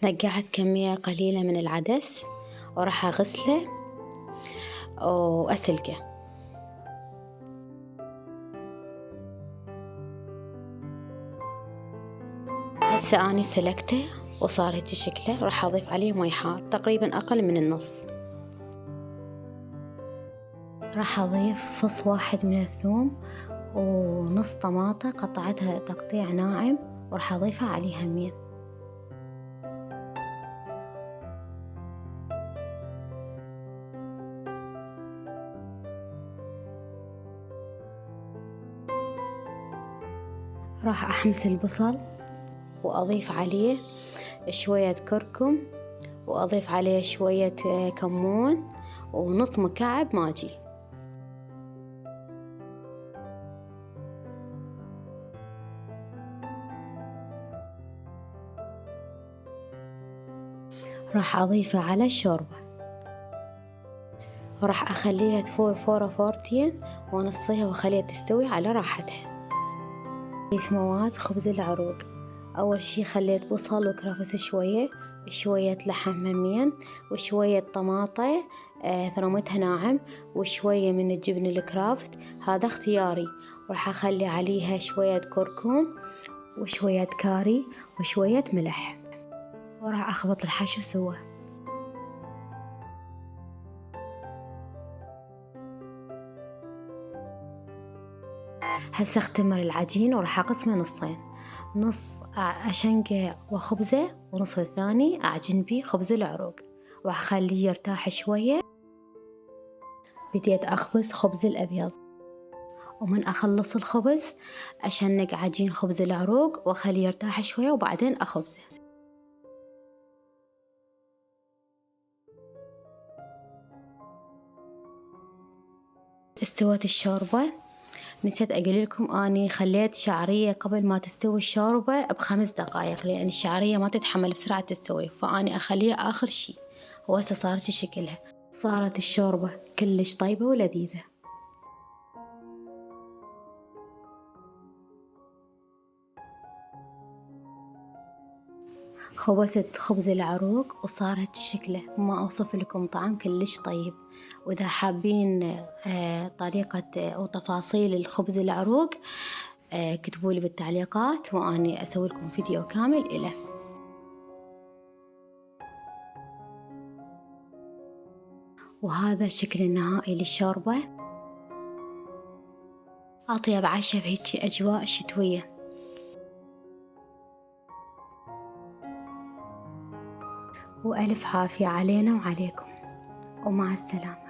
نقعت كمية قليلة من العدس وراح أغسله وأسلقه. هسه أني سلقته وصار هيجي شكله. راح أضيف عليه مي حار تقريبا أقل من النص. راح أضيف فص واحد من الثوم ونص طماطة قطعتها تقطيع ناعم وراح أضيفها عليها همين. راح أحمس البصل وأضيف عليه شوية كركم وأضيف عليه شوية كمون ونص مكعب ماجي. راح أضيفه على الشوربة وراح أخليها تفور فورة فورتين ونصيها وأخليها تستوي على راحتها. أضيف مواد خبز العروق. أول شي خليت بصل وكرفس شوية لحم همين وشوية طماطة ثرمتها ناعم وشوية من الجبن الكرافت، هذا اختياري. وراح أخلي عليها شوية كركم وشوية كاري وشوية ملح وراح أخلط الحشو سوا. هسه اختمر العجين وراح أقسمه نصين، نص أشنقه وخبزه ونص الثاني أعجن بيه خبز العروق وأخليه يرتاح شوية. بديت أخبز خبز الأبيض ومن أخلص الخبز أشنق عجين خبز العروق وأخليه يرتاح شوية وبعدين أخبزه. استوت الشوربة. نسيت أقول لكم أني خليت شعرية قبل ما تستوي الشوربة ب5 دقائق لأن الشعرية ما تتحمل بسرعة تستوي، فأني أخليها آخر شي. وهسه صارت شكلها. صارت الشوربة كلش طيبة ولذيذة. خبزت خبز العروق وصارت شكله، ما أوصف لكم طعم كلش طيب. وإذا حابين طريقة أو تفاصيل الخبز العروق كتبوا لي بالتعليقات وأني أسوي لكم فيديو كامل إله. وهذا الشكل النهائي للشوربة. أطيب عشاء بهيجي أجواء شتوية. وألف عافية علينا وعليكم، ومع السلامة.